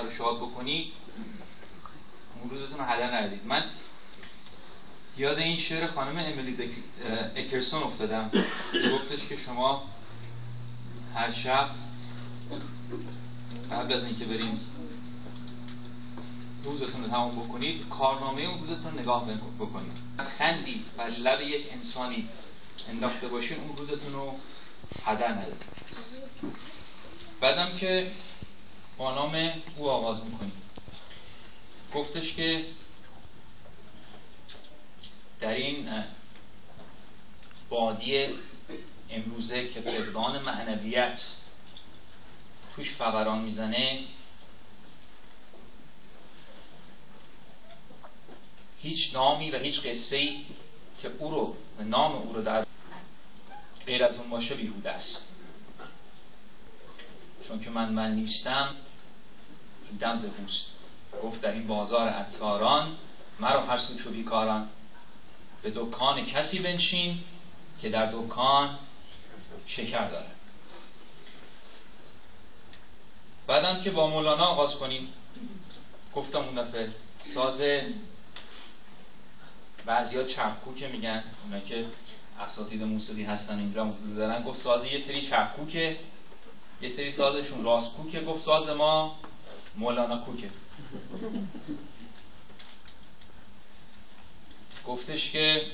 رو شاد بکنید اون روزتون رو هدر ندید. من یاد این شعر خانم امیلی اکرسون افتادم، گفتش که شما هر شب قبل از اینکه بریم روزتون رو تمام بکنید کارنامه اون روزتون رو نگاه بکنید. خندی بر لب یک انسانی انداخته باشین اون روزتون رو هدر ندید. بعدم که با نام او آغاز میکنید. گفتش که در این بادی امروزه که فقدان معنویت توش فوران میزنه، هیچ نامی و هیچ قصه‌ای که او رو و نام او رو در غیر از اون باشه بیهوده است. چون که من نیستم این دم ز هوست. گفت در این بازار عطاران مرا هر سو چو بیکاران. به دکان کسی بنشین که در دکان شکر داره. بعدم که با مولانا آغاز کنیم، گفتم اون دفعه ساز بعضیا چپکوکه میگن، اونا که اساتید موسیقی هستن اینجا موسیقی دارن، گفت ساز یه سری چپکوکه، یه سری سازشون راست کوکه، گفت ساز ما مولانا کوکه. گفتش که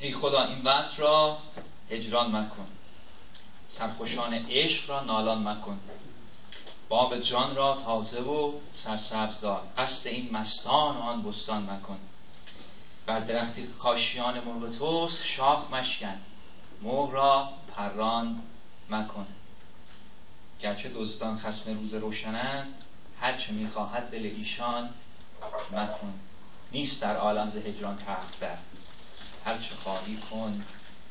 ای خدا این وصل را هجران مکن، سرخوشان عشق را نالان مکن، باغ جان را تازه و سرسبز دار، قصد این مستان آن بستان مکن. بر درختی کاشیان مرغ توست شاخ مشکن، مرغ را پران مکن. گرچه دزدان خصم روز روشنند، هرچه میخواهد دل ایشان مکن. نیست در عالم ز هجران تلخ در، هرچه خواهی کن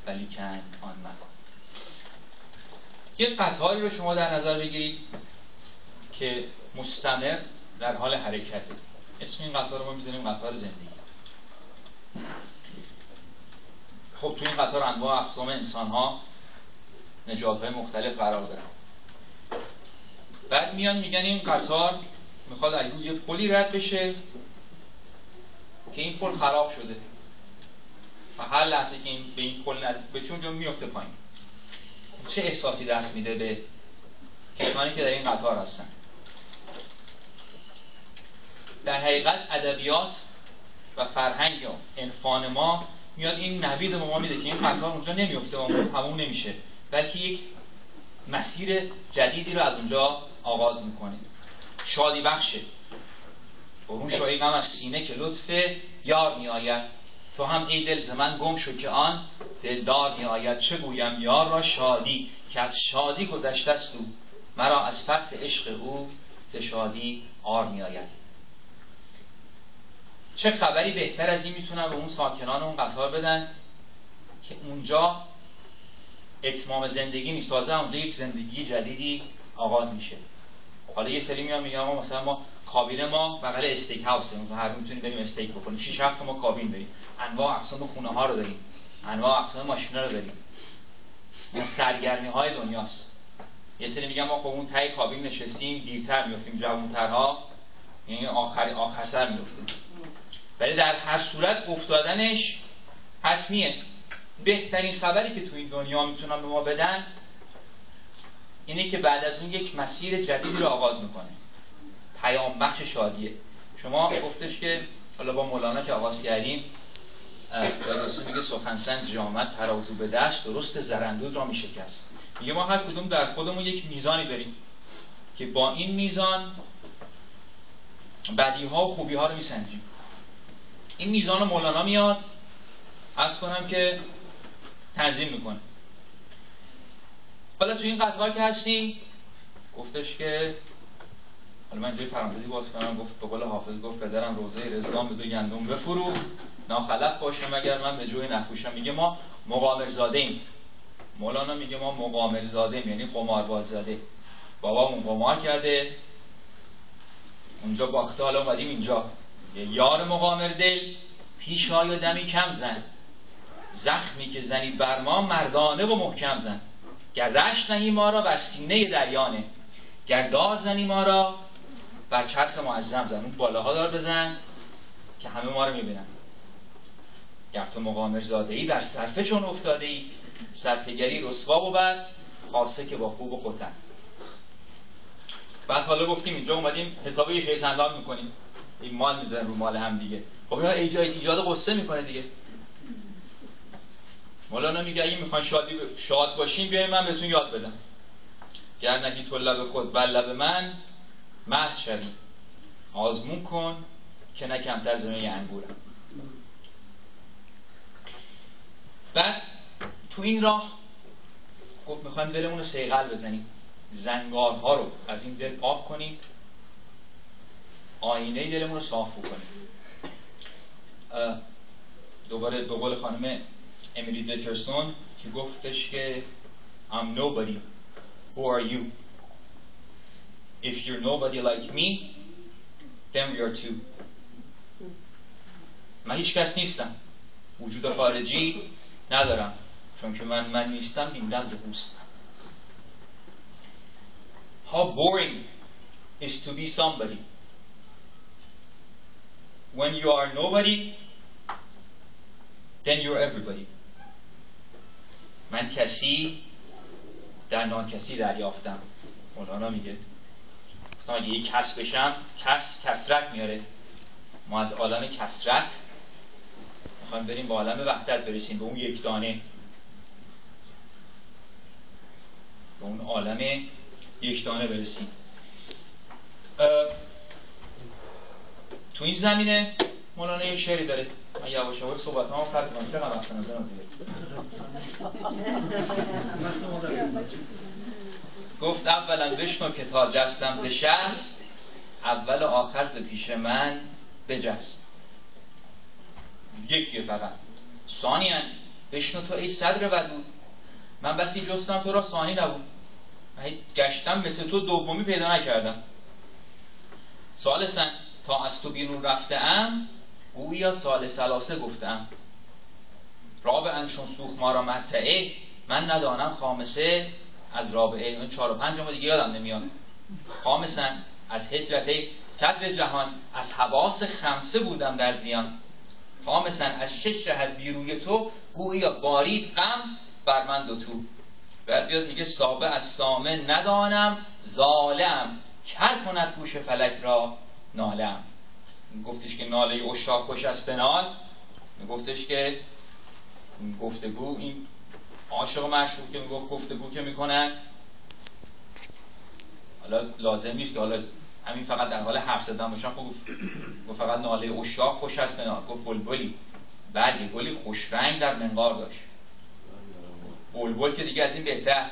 ولیکن آن مکن. یه قطاری رو شما در نظر بگیرید که مستمر در حال حرکته. اسم این قطار رو ما می‌ذاریم قطار زندگی. خب تو این قطار انواع اقسام انسان‌ها نژادهای مختلف قرار دارن. بعد میان میگن این قطار میخواد از روی پلی رد بشه که این پل خراب شده و هر لحظه که این به این پل نزدیک بشه اونجا میفته پایین. چه احساسی دست میده به کسانی که در این قطار هستن؟ در حقیقت ادبیات و فرهنگ و عرفان ما میاد این نوید ما میده که این قطار اونجا نمیفته و اونجا تموم نمیشه، بلکه یک مسیر جدیدی رو از اونجا آغاز میکنه. شادی بخشه. برون شایی غم از سینه که لطف یار میآید، تو هم ای دل ز من گم شو که آن دلدار میآید. چه گویم یار را شادی که از شادی گذشته است او، مرا از فتح عشق او ز شادی عار میآید. چه خبری بهتر از این میتونن به اون ساکنان اون قطار بدن که اونجا اتمام زندگی نیست، تازه اونجا یک زندگی جدیدی آغاز میشه. حالا یه سری میان میگن ما مثلا ما کابین ما بغل استیک هاوسه، مثلا هر میتونیم بریم استیک بکنیم، 6 7 ما کابین داریم، انواع اقسام خونه ها رو داریم، انواع اقسام ماشینا رو داریم. این سرگرمی های دنیاست. یه سری میگن ما خب اون ته کابین نشستیم دیرتر میافتیم، جوان‌ترها یعنی آخر سر میافتیم. ولی در هر صورت افتادنش حتمیه. بهترین خبری که تو این دنیا میتونن به ما بدن اینه که بعد از اون یک مسیر جدیدی رو آغاز میکنه. پیام بخش شادیه. شما گفتش که حالا با مولانا که آغاز کردیم، فردوسی میگه سخنسنج جامد ترازو به دست، درست زرندود را میشکست. میگه ما هر کدوم در خودمون یک میزانی داریم که با این میزان بدی ها و خوبی ها رو میسنجیم. این میزان مولانا میاد عرض کنم که تنظیم میکنه. حالا تو این قطار که هستی گفتش که حالا من جای پرانتزی باز کنم، گفت به قول حافظ گفت پدرم روزه رضوان به دو گندم بفروخت، ناخلف باشم اگر من به جوی نفروشم. میگه ما مقامرزاده ایم. مولانا میگه ما مقامرزاده ایم، یعنی قمارباززاده. بابامون قمار کرده اونجا باخته، حالا اومدیم اینجا. یار مقامر دل پیش آی و دمی کم زن، زخمی که زنی بر ما مردانه و محکم زن. گر رشت نهی ما را بر سینه دریانه، گر دار زنی ما را بر چرخ معظم زن. اون بالاها دار بزن که همه ما رو میبینن. گر تو مقامر زاده ای در صرفه چون افتاده ای، صرفه‌گری رسوا بود خاصه که با خوب و ختن. بعد حالا گفتیم اینجا اومدیم حسابی شی سندان میکنیم، این مال میذارن رو مال هم دیگه. خب اینا ایجاد قصه میکنه دیگه. مولانا میگه اگه میخوان شاد باشین بیاین من بهتون یاد بدم. گر نهی تو لب خود بر لب من مست شوی، آزمون کن که نه کمتر ز می انگورم. بعد تو این راه گفت میخوایم دلمون رو صیقل بزنیم، زنگارها رو از این دل پاک کنیم، آینه دلمون رو صاف بکنیم. دوباره به قول خانم امیلی دیکرسون که گفتش که I'm nobody, who are you? If you're nobody like me, then we are two. من هیچ کس نیستم، وجود خارجی ندارم، چون که من نیستم هیمدم ز اوست. How boring is to be somebody. When you are nobody, then you're everybody. من کسی در ناکسی دریافتم. مولانا میگه گفتم اگه یک کس بشم، کسرت میاره. ما از عالم کسرت میخوایم بریم به عالم وحدت برسیم، به اون یک دانه، به اون عالم یک دانه برسیم. تو این زمینه مولانا یک شعری داره. من یواش یواش صحبتامو قطع کنم. چقدر وقت ندارم دیگه. گفت اولا بشنو که تا جستم ز شست، اول و آخر ز پیش من بجست. یکیه فقط. ثانیاً بشنو تو ای صدر ودود، من بسی جستم تو را ثانی نبود. من گشتم مثل تو دومی پیدا نکردم. ثالثاً تا از تو بیرون رفته‌ام، گویا سال ثلاثه گفتم. رابعاً چون سوخت ما را مرتعه، من ندانم خامسه از رابعه. من 4 و 5 دیگه یادم نمیاد. خامساً از هجرته صدر جهان، از حواس خمسه بودم در زیان. خامساً از 6 جهت بیروی تو، گویا بارید غم بر من دوتو. بعد بیاد میگه سابع از سامه ندانم، ظالم کر کند گوش فلک را نالم. گفتش که ناله عشاق خوش است بنال. گفتش که گفتگو، این عاشق و معشوق که میگفت گفتگو که میکنن، حالا لازم نیست که حالا همین فقط در حال حرف زدن باشن. گفت فقط ناله عشاق خوش است بنال. گفت بلبلی برگ گلی خوش رنگ در منقار داشت. بلبل که دیگه از این بهتر،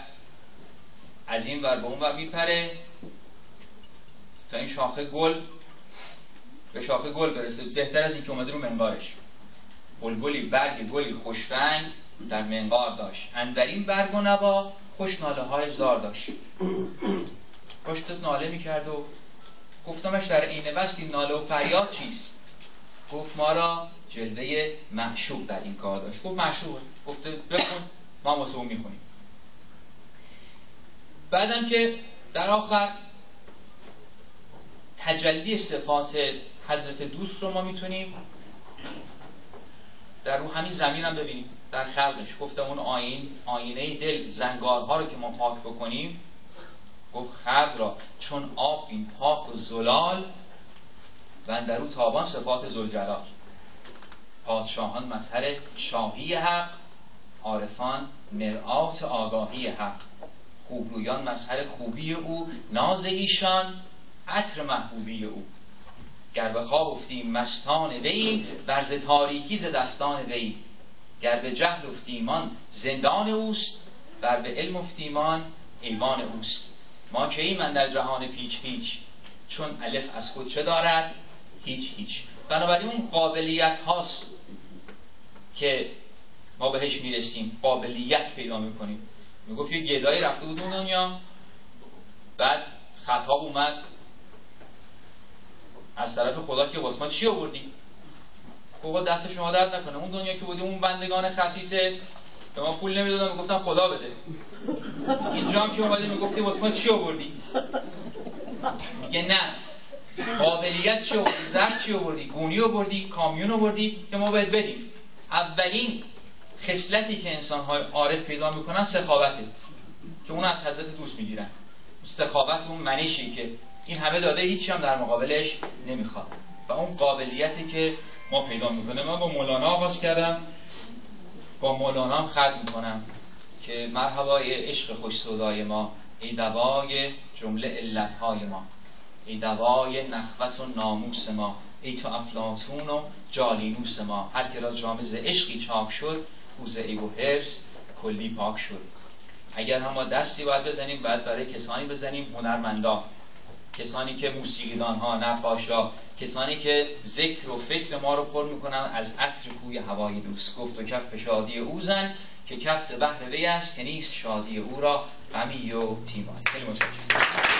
از این ور به اون ور میپره تا این شاخه گل به شاخه گل برسه، بهتر از این که اومده رو منقارش. بلبلی برگ گلی خوش رنگ در منقار داشت، اندرین برگ و نوا خوش ناله های زار داشت. پشت ناله میکرد و گفتمش در عین وصل این ناله و فریاد چیست؟ گفت ما را جلوه معشوق در این کار داشت. گفت معشوق، گفته بخون، ما واسه اون میخونیم. بعدم که در آخر تجلی صفات حضرت دوست رو ما میتونیم در رو همین زمین هم ببینیم، در خلقش. گفتم اون آینه دل، زنگارها رو که ما پاک بکنیم، گفت خلق را چون آب بین پاک و زلال، و اندرو تابان صفات ذوالجلال. پادشاهان مظهر شاهی حق، عارفان مرآت آگاهی حق. خوبرویان مظهر خوبی او، ناز ایشان عطر محبوبی او. گر به خواب افتیم مستان وی، ور ز تاریکی ز دستان وی. گر به جهل افتیمان زندان اوست، ور به علم افتیمان ایوان اوست. ما که ایم اندر جهان پیچ پیچ، چون الف از خود چه دارد؟ هیچ هیچ. بنابراین اون قابلیت هاست که ما بهش میرسیم، قابلیت پیدا میکنیم. میگفت یه گدایی رفته بود اون دنیا، بعد خطاب اومد از طرف خدا که واسه ما چی آوردی؟ گفت دست شما درد نکنه، اون دنیا که بودیم اون بندگان خسیس به ما پول نمیدادن، میگفتن خدا بده. اینجا هم که اومدی میگفتی واسه ما چی آوردی؟ میگه نه، قابلیت چی آوردی؟ زرد چی آوردی؟ گونی آوردی؟ کامیون آوردی که ما باید بدیم. اولین خصلتی که انسان‌های عارف پیدا میکنن سخاوته که اون از حضرت دوست میگیرن. سخاوت اون منشی که این همه داده هیچی هم در مقابلش نمیخواد و اون قابلیتی که ما پیدا میکنه. من با مولانا آغاز کردم، با مولانا هم ختم میکنم که مرحبای عشق خوش سودای ما، ای دوای جمله علتهای ما، ای دوای نخوت و ناموس ما، ای تو افلاطون و جالینوس ما. هر که را جام ز عشقی چاک شد، او ز عیب و حرص کلی پاک شد. اگر هم ما دستی باید بزنیم، باید برای کسانی بزنیم هنرمندا، کسانی که موسیقیدان ها، نقاشا، کسانی که ذکر و فکر ما رو پر میکنن از عطر کوی هوای دوست. گفت و کف به شادی او زن، که کف ز بحر وی است، که نیست شادی او را غمی و تیماری. خیلی متشکرم.